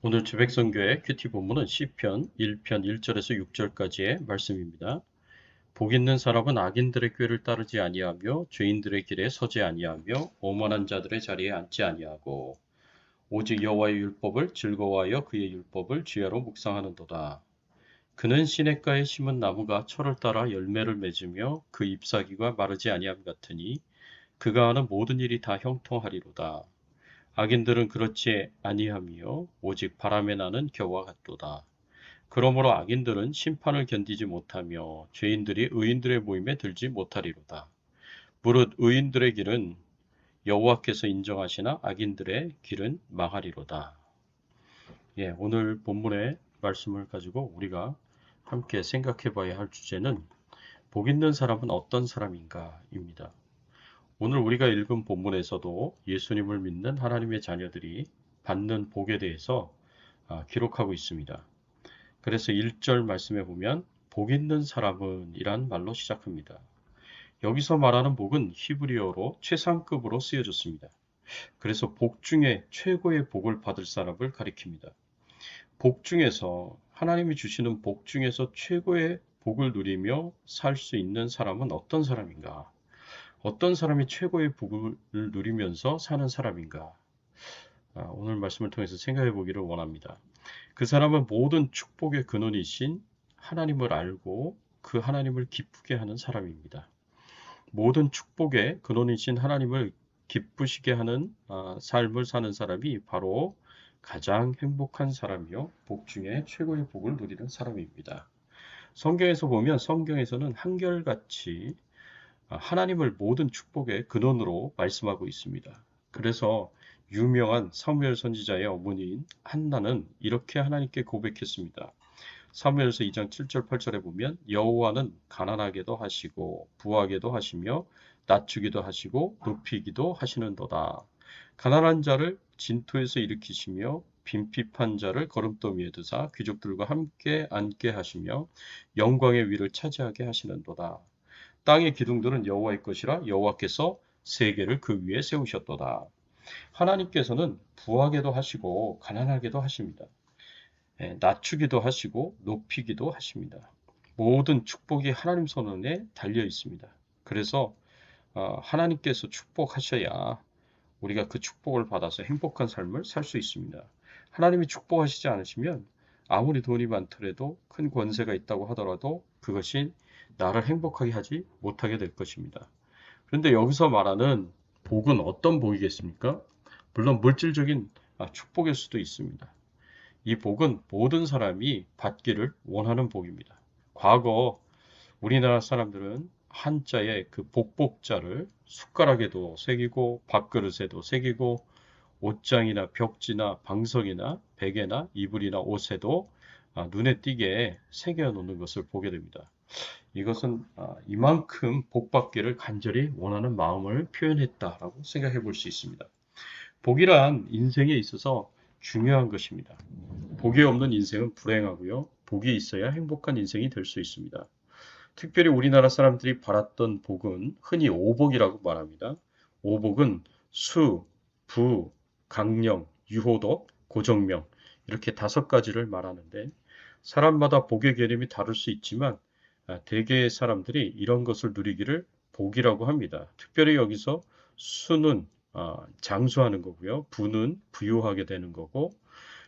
오늘 주백성교의 큐티 본문은 시편 1편 1절에서 6절까지의 말씀입니다. 복 있는 사람은 악인들의 꾀를 따르지 아니하며 죄인들의 길에 서지 아니하며 오만한 자들의 자리에 앉지 아니하고 오직 여호와의 율법을 즐거워하여 그의 율법을 주야로 묵상하는도다. 그는 시냇가에 심은 나무가 철을 따라 열매를 맺으며 그 잎사귀가 마르지 아니함 같으니 그가 하는 모든 일이 다 형통하리로다. 악인들은 그렇지 아니하며 오직 바람에 나는 겨와 같도다. 그러므로 악인들은 심판을 견디지 못하며 죄인들이 의인들의 모임에 들지 못하리로다. 무릇 의인들의 길은 여호와께서 인정하시나 악인들의 길은 망하리로다. 오늘 본문의 말씀을 가지고 우리가 함께 생각해 봐야 할 주제는 복 있는 사람은 어떤 사람인가입니다. 오늘 우리가 읽은 본문에서도 예수님을 믿는 하나님의 자녀들이 받는 복에 대해서 기록하고 있습니다. 그래서 1절 말씀에 보면 복 있는 사람은 이란 말로 시작합니다. 여기서 말하는 복은 히브리어로 최상급으로 쓰여졌습니다. 그래서 복 중에 최고의 복을 받을 사람을 가리킵니다. 복 중에서 하나님이 주시는 복 중에서 최고의 복을 누리며 살 수 있는 사람은 어떤 사람인가? 어떤 사람이 최고의 복을 누리면서 사는 사람인가? 오늘 말씀을 통해서 생각해 보기를 원합니다. 그 사람은 모든 축복의 근원이신 하나님을 알고 그 하나님을 기쁘게 하는 사람입니다. 모든 축복의 근원이신 하나님을 기쁘시게 하는 삶을 사는 사람이 바로 가장 행복한 사람이요, 복 중에 최고의 복을 누리는 사람입니다. 성경에서 보면 성경에서는 한결같이 하나님을 모든 축복의 근원으로 말씀하고 있습니다. 그래서 유명한 사무엘 선지자의 어머니인 한나는 이렇게 하나님께 고백했습니다. 사무엘서 2장 7절 8절에 보면 여호와는 가난하게도 하시고 부하게도 하시며 낮추기도 하시고 높이기도 하시는도다. 가난한 자를 진토에서 일으키시며 빈핍한 자를 거름더미에 드사 귀족들과 함께 앉게 하시며 영광의 위를 차지하게 하시는도다. 땅의 기둥들은 여호와의 것이라 여호와께서 세계를 그 위에 세우셨도다. 하나님께서는 부하게도 하시고 가난하게도 하십니다. 낮추기도 하시고 높이기도 하십니다. 모든 축복이 하나님 손안에 달려 있습니다. 그래서 하나님께서 축복하셔야 우리가 그 축복을 받아서 행복한 삶을 살 수 있습니다. 하나님이 축복하시지 않으시면 아무리 돈이 많더라도 큰 권세가 있다고 하더라도 그것이 나를 행복하게 하지 못하게 될 것입니다. 그런데 여기서 말하는 복은 어떤 복이겠습니까? 물론 물질적인 축복일 수도 있습니다. 이 복은 모든 사람이 받기를 원하는 복입니다. 과거 우리나라 사람들은 한자에 그 복복자를 숟가락에도 새기고 밥그릇에도 새기고 옷장이나 벽지나 방석이나 베개나 이불이나 옷에도 눈에 띄게 새겨 놓는 것을 보게 됩니다. 이것은 이만큼 복받기를 간절히 원하는 마음을 표현했다라고 생각해 볼 수 있습니다. 복이란 인생에 있어서 중요한 것입니다. 복이 없는 인생은 불행하고요. 복이 있어야 행복한 인생이 될 수 있습니다. 특별히 우리나라 사람들이 바랐던 복은 흔히 오복이라고 말합니다. 오복은 수, 부, 강령, 유호덕, 고정명 이렇게 5가지를 말하는데 사람마다 복의 개념이 다를 수 있지만 대개의 사람들이 이런 것을 누리기를 복이라고 합니다. 특별히 여기서 수는 장수하는 거고요. 부는 부유하게 되는 거고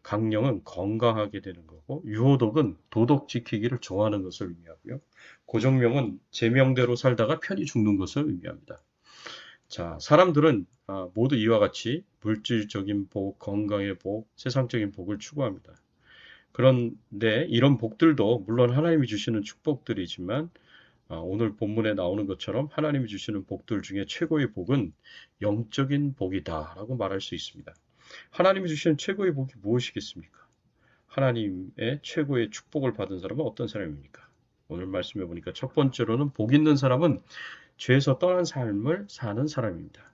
강령은 건강하게 되는 거고 유호독은 도덕 지키기를 좋아하는 것을 의미하고요. 고정명은 제명대로 살다가 편히 죽는 것을 의미합니다. 자, 사람들은 모두 이와 같이 물질적인 복, 건강의 복, 세상적인 복을 추구합니다. 그런데 이런 복들도 물론 하나님이 주시는 축복들이지만 오늘 본문에 나오는 것처럼 하나님이 주시는 복들 중에 최고의 복은 영적인 복이다라고 말할 수 있습니다. 하나님이 주시는 최고의 복이 무엇이겠습니까? 하나님의 최고의 축복을 받은 사람은 어떤 사람입니까? 오늘 말씀해 보니까 첫 번째로는 복 있는 사람은 죄에서 떠난 삶을 사는 사람입니다.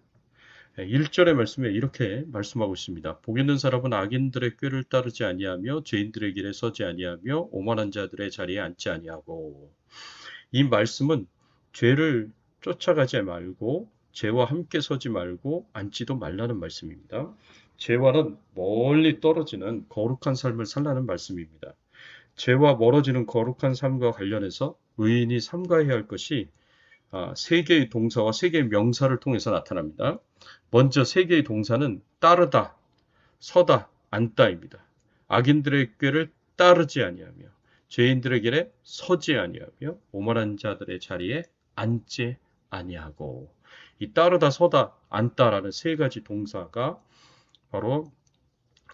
1절의 말씀에 이렇게 말씀하고 있습니다. 복 있는 사람은 악인들의 꾀를 따르지 아니하며 죄인들의 길에 서지 아니하며 오만한 자들의 자리에 앉지 아니하고 이 말씀은 죄를 쫓아가지 말고 죄와 함께 서지 말고 앉지도 말라는 말씀입니다. 죄와는 멀리 떨어지는 거룩한 삶을 살라는 말씀입니다. 죄와 멀어지는 거룩한 삶과 관련해서 의인이 삼가해야 할 것이 세 개의 동사와 세 개의 명사를 통해서 나타납니다. 먼저 세 개의 동사는 따르다, 서다, 앉다입니다. 악인들의 꾀를 따르지 아니하며 죄인들의 길에 서지 아니하며 오만한 자들의 자리에 앉지 아니하고, 이 따르다, 서다, 앉다라는 세 가지 동사가 바로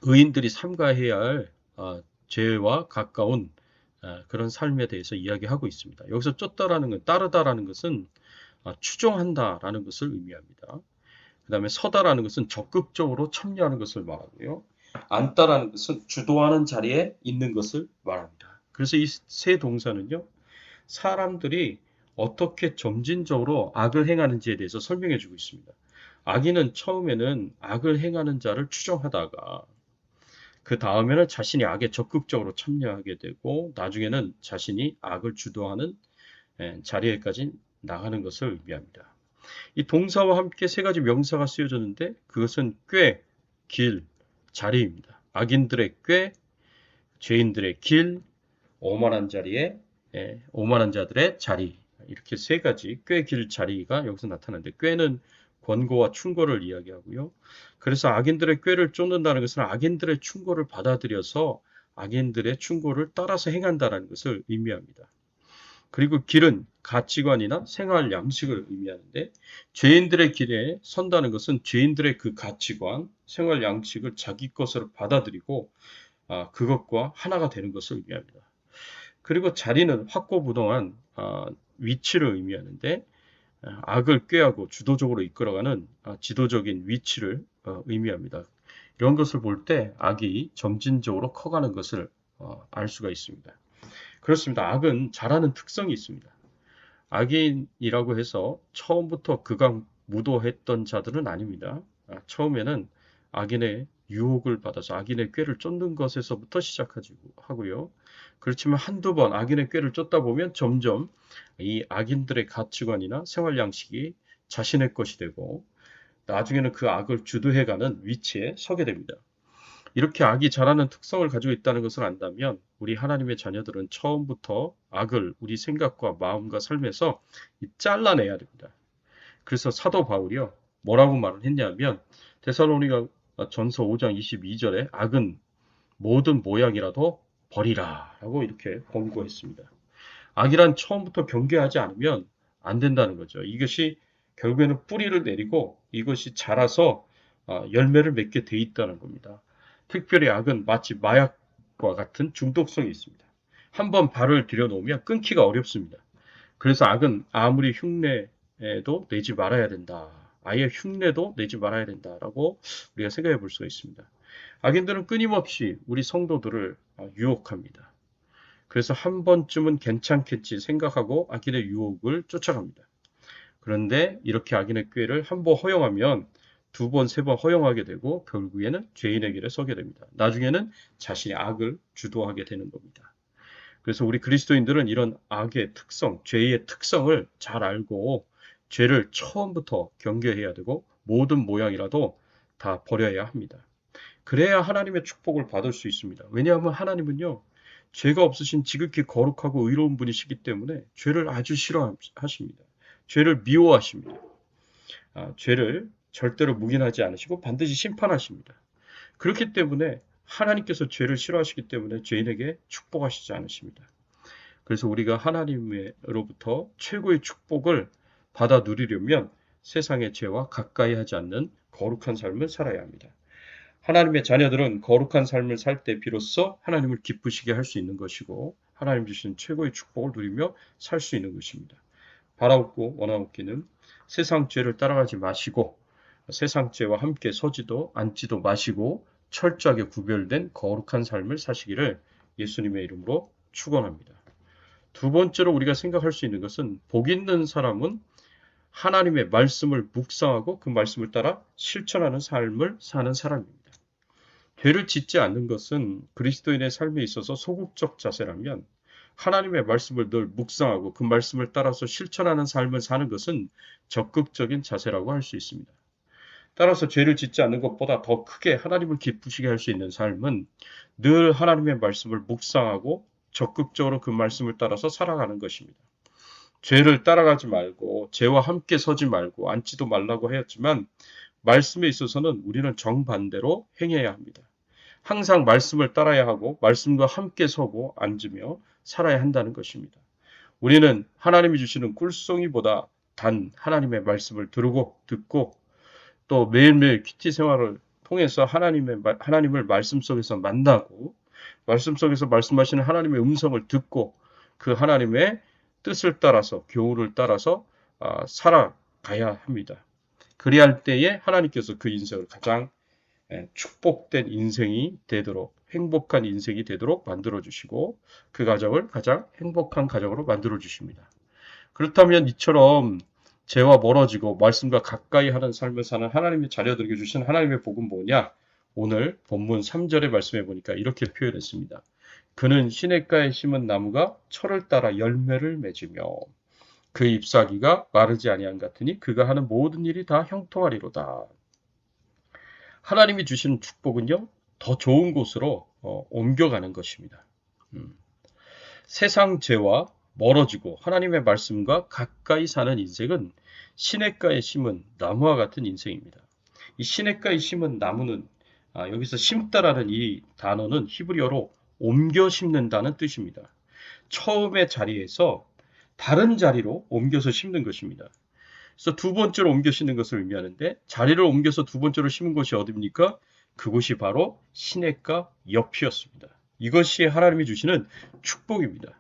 의인들이 삼가해야 할 죄와 가까운 그런 삶에 대해서 이야기하고 있습니다. 여기서 쫓다라는 건, 따르다라는 것은 추종한다라는 것을 의미합니다. 그 다음에 서다라는 것은 적극적으로 참여하는 것을 말하고요. 앉다라는 것은 주도하는 자리에 있는 것을 말합니다. 그래서 이 세 동사는요, 사람들이 어떻게 점진적으로 악을 행하는지에 대해서 설명해 주고 있습니다. 악인은 처음에는 악을 행하는 자를 추종하다가 그 다음에는 자신이 악에 적극적으로 참여하게 되고 나중에는 자신이 악을 주도하는 자리에까지 나가는 것을 의미합니다. 이 동사와 함께 세 가지 명사가 쓰여졌는데 그것은 꾀, 길, 자리입니다. 악인들의 꾀, 죄인들의 길, 오만한 자리에 오만한 자들의 자리, 이렇게 세 가지 꾀, 길, 자리가 여기서 나타나는데, 꾀는 권고와 충고를 이야기하고요. 그래서 악인들의 꾀를 쫓는다는 것은 악인들의 충고를 받아들여서 악인들의 충고를 따라서 행한다는 것을 의미합니다. 그리고 길은 가치관이나 생활 양식을 의미하는데, 죄인들의 길에 선다는 것은 죄인들의 그 가치관, 생활 양식을 자기 것으로 받아들이고 그것과 하나가 되는 것을 의미합니다. 그리고 자리는 확고부동한 위치를 의미하는데, 악을 꾀하고 주도적으로 이끌어가는 지도적인 위치를 의미합니다. 이런 것을 볼 때 악이 점진적으로 커가는 것을 알 수가 있습니다. 그렇습니다. 악은 잘하는 특성이 있습니다. 악인이라고 해서 처음부터 극악무도했던 자들은 아닙니다. 처음에는 악인의 유혹을 받아서 악인의 꾀를 쫓는 것에서부터 시작하고요. 그렇지만 한두 번 악인의 꾀를 쫓다 보면 점점 이 악인들의 가치관이나 생활 양식이 자신의 것이 되고 나중에는 그 악을 주도해가는 위치에 서게 됩니다. 이렇게 악이 잘하는 특성을 가지고 있다는 것을 안다면 우리 하나님의 자녀들은 처음부터 악을 우리 생각과 마음과 삶에서 잘라내야 됩니다. 그래서 사도 바울이요, 뭐라고 말을 했냐면 데살로니가 전서 5장 22절에 악은 모든 모양이라도 버리라 라고 이렇게 권고했습니다. 악이란 처음부터 경계하지 않으면 안 된다는 거죠. 이것이 결국에는 뿌리를 내리고 이것이 자라서 열매를 맺게 돼 있다는 겁니다. 특별히 악은 마치 마약과 같은 중독성이 있습니다. 한번 발을 들여놓으면 끊기가 어렵습니다. 그래서 악은 아무리 흉내도 내지 말아야 된다. 아예 흉내도 내지 말아야 된다라고 우리가 생각해 볼 수가 있습니다. 악인들은 끊임없이 우리 성도들을 유혹합니다. 그래서 한 번쯤은 괜찮겠지 생각하고 악인의 유혹을 쫓아갑니다. 그런데 이렇게 악인의 꾀를 한 번 허용하면 두 번, 세 번 허용하게 되고 결국에는 죄인의 길에 서게 됩니다. 나중에는 자신이 악을 주도하게 되는 겁니다. 그래서 우리 그리스도인들은 이런 악의 특성, 죄의 특성을 잘 알고 죄를 처음부터 경계해야 되고 모든 모양이라도 다 버려야 합니다. 그래야 하나님의 축복을 받을 수 있습니다. 왜냐하면 하나님은요, 죄가 없으신 지극히 거룩하고 의로운 분이시기 때문에 죄를 아주 싫어하십니다. 죄를 미워하십니다. 죄를 절대로 묵인하지 않으시고 반드시 심판하십니다. 그렇기 때문에 하나님께서 죄를 싫어하시기 때문에 죄인에게 축복하시지 않으십니다. 그래서 우리가 하나님으로부터 최고의 축복을 받아 누리려면 세상의 죄와 가까이 하지 않는 거룩한 삶을 살아야 합니다. 하나님의 자녀들은 거룩한 삶을 살 때 비로소 하나님을 기쁘시게 할 수 있는 것이고 하나님 주신 최고의 축복을 누리며 살 수 있는 것입니다. 바라옵고 원하옵기는 세상 죄를 따라가지 마시고 세상 죄와 함께 서지도 앉지도 마시고 철저하게 구별된 거룩한 삶을 사시기를 예수님의 이름으로 축원합니다. 두 번째로 우리가 생각할 수 있는 것은 복 있는 사람은 하나님의 말씀을 묵상하고 그 말씀을 따라 실천하는 삶을 사는 사람입니다. 죄를 짓지 않는 것은 그리스도인의 삶에 있어서 소극적 자세라면 하나님의 말씀을 늘 묵상하고 그 말씀을 따라서 실천하는 삶을 사는 것은 적극적인 자세라고 할 수 있습니다. 따라서 죄를 짓지 않는 것보다 더 크게 하나님을 기쁘시게 할 수 있는 삶은 늘 하나님의 말씀을 묵상하고 적극적으로 그 말씀을 따라서 살아가는 것입니다. 죄를 따라가지 말고 죄와 함께 서지 말고 앉지도 말라고 하였지만 말씀에 있어서는 우리는 정반대로 행해야 합니다. 항상 말씀을 따라야 하고 말씀과 함께 서고 앉으며 살아야 한다는 것입니다. 우리는 하나님이 주시는 꿀송이보다 단 하나님의 말씀을 들고 듣고 또 매일매일 큐티 생활을 통해서 하나님을 말씀 속에서 만나고 말씀 속에서 말씀하시는 하나님의 음성을 듣고 그 하나님의 뜻을 따라서 교훈을 따라서 살아가야 합니다. 그리할 때에 하나님께서 그 인생을 가장 축복된 인생이 되도록 행복한 인생이 되도록 만들어 주시고 그 가정을 가장 행복한 가정으로 만들어 주십니다. 그렇다면 이처럼 죄와 멀어지고 말씀과 가까이 하는 삶을 사는 하나님의 자녀들에게 주신 하나님의 복은 뭐냐? 오늘 본문 3절의 말씀해 보니까 이렇게 표현했습니다. 그는 시냇가에 심은 나무가 철을 따라 열매를 맺으며 그 잎사귀가 마르지 아니한 같으니 그가 하는 모든 일이 다 형통하리로다. 하나님이 주시는 축복은요, 더 좋은 곳으로 옮겨가는 것입니다. 세상 죄와 멀어지고 하나님의 말씀과 가까이 사는 인생은 시냇가에 심은 나무와 같은 인생입니다. 이 시냇가에 심은 나무는 여기서 심다라는 이 단어는 히브리어로 옮겨 심는다는 뜻입니다. 처음의 자리에서 다른 자리로 옮겨서 심는 것입니다. 그래서 두 번째로 옮겨 심는 것을 의미하는데 자리를 옮겨서 두 번째로 심은 곳이 어디입니까? 그곳이 바로 시냇가 옆이었습니다. 이것이 하나님이 주시는 축복입니다.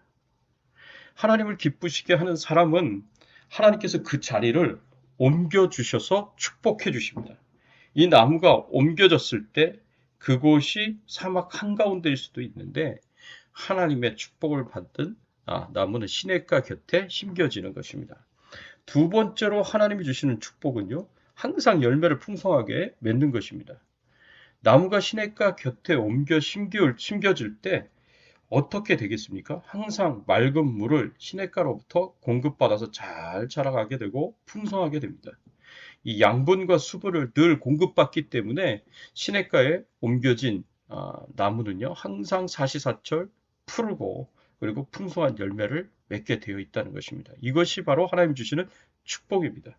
하나님을 기쁘시게 하는 사람은 하나님께서 그 자리를 옮겨주셔서 축복해 주십니다. 이 나무가 옮겨졌을 때 그곳이 사막 한가운데일 수도 있는데 하나님의 축복을 받은 나무는 시냇가 곁에 심겨지는 것입니다. 두 번째로 하나님이 주시는 축복은요, 항상 열매를 풍성하게 맺는 것입니다. 나무가 시냇가 곁에 옮겨 심겨질 때 어떻게 되겠습니까? 항상 맑은 물을 시냇가로부터 공급받아서 잘 자라가게 되고 풍성하게 됩니다. 이 양분과 수분을 늘 공급받기 때문에 시냇가에 옮겨진 나무는요, 항상 사시사철 푸르고 그리고 풍성한 열매를 맺게 되어 있다는 것입니다. 이것이 바로 하나님 주시는 축복입니다.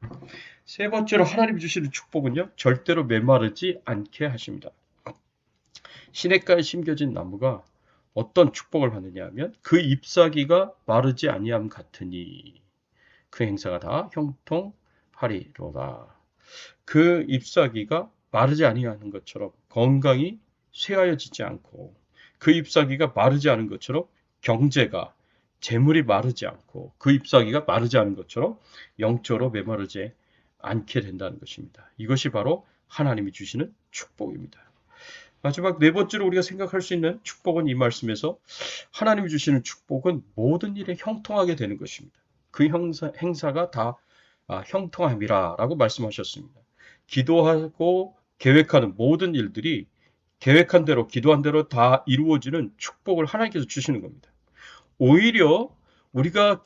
세 번째로 하나님 주시는 축복은요, 절대로 메마르지 않게 하십니다. 시냇가에 심겨진 나무가 어떤 축복을 받느냐 하면 그 잎사귀가 마르지 아니함 같으니 그 행사가 다 형통하리로다. 그 잎사귀가 마르지 아니하는 것처럼 건강이 쇠하여지지 않고 그 잎사귀가 마르지 않은 것처럼 경제가 재물이 마르지 않고 그 잎사귀가 마르지 않은 것처럼 영적으로 메마르지 않게 된다는 것입니다. 이것이 바로 하나님이 주시는 축복입니다. 마지막 네 번째로 우리가 생각할 수 있는 축복은 이 말씀에서 하나님이 주시는 축복은 모든 일에 형통하게 되는 것입니다. 그 행사가 다 형통함이라 라고 말씀하셨습니다. 기도하고 계획하는 모든 일들이 계획한 대로 기도한 대로 다 이루어지는 축복을 하나님께서 주시는 겁니다. 오히려 우리가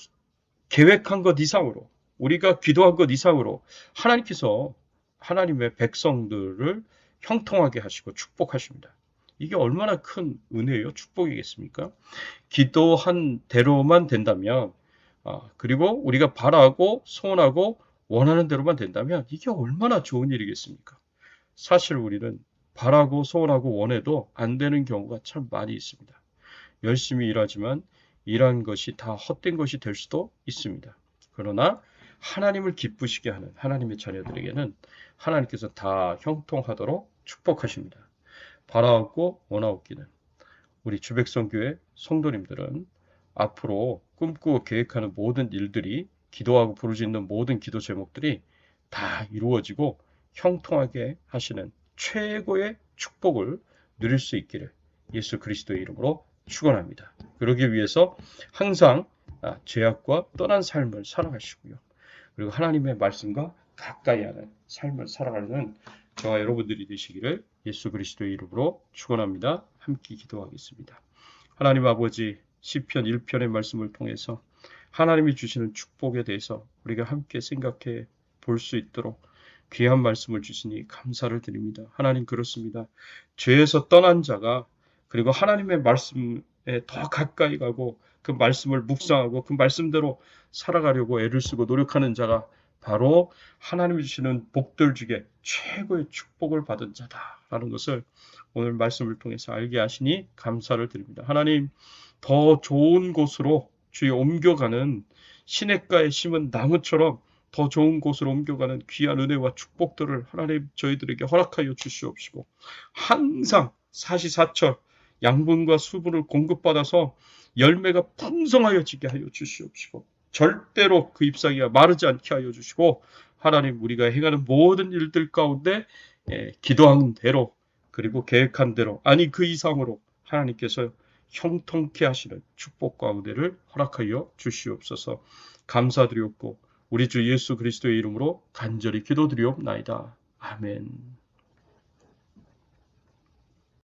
계획한 것 이상으로 우리가 기도한 것 이상으로 하나님께서 하나님의 백성들을 형통하게 하시고 축복하십니다. 이게 얼마나 큰 은혜요, 축복이겠습니까? 기도한 대로만 된다면, 그리고 우리가 바라고 소원하고 원하는 대로만 된다면 이게 얼마나 좋은 일이겠습니까? 사실 우리는 바라고 소원하고 원해도 안 되는 경우가 참 많이 있습니다. 열심히 일하지만 일한 것이 다 헛된 것이 될 수도 있습니다. 그러나 하나님을 기쁘시게 하는 하나님의 자녀들에게는 하나님께서 다 형통하도록 축복하십니다. 바라옵고 원하옵기는 우리 주백성교회 성도님들은 앞으로 꿈꾸고 계획하는 모든 일들이 기도하고 부르짖는 모든 기도 제목들이 다 이루어지고 형통하게 하시는 최고의 축복을 누릴 수 있기를 예수 그리스도의 이름으로 축원합니다. 그러기 위해서 항상 죄악과 떠난 삶을 살아가시고요. 그리고 하나님의 말씀과 가까이 하는 삶을 살아가는 저와 여러분들이 되시기를 예수 그리스도의 이름으로 축원합니다. 함께 기도하겠습니다. 하나님 아버지, 시편 1편의 말씀을 통해서 하나님이 주시는 축복에 대해서 우리가 함께 생각해 볼 수 있도록 귀한 말씀을 주시니 감사를 드립니다. 하나님 그렇습니다. 죄에서 떠난 자가 그리고 하나님의 말씀에 더 가까이 가고 그 말씀을 묵상하고 그 말씀대로 살아가려고 애를 쓰고 노력하는 자가 바로 하나님이 주시는 복들 중에 최고의 축복을 받은 자다라는 것을 오늘 말씀을 통해서 알게 하시니 감사를 드립니다. 하나님 더 좋은 곳으로 주여 옮겨가는 시냇가에 심은 나무처럼 더 좋은 곳으로 옮겨가는 귀한 은혜와 축복들을 하나님 저희들에게 허락하여 주시옵시고 항상 사시사철 양분과 수분을 공급받아서 열매가 풍성하여 지게 하여 주시옵시고 절대로 그 잎사귀가 마르지 않게 하여 주시고 하나님 우리가 행하는 모든 일들 가운데 기도한 대로 그리고 계획한 대로 아니 그 이상으로 하나님께서 형통케 하시는 축복과 은혜를 허락하여 주시옵소서. 감사드리옵고 우리 주 예수 그리스도의 이름으로 간절히 기도드리옵나이다. 아멘.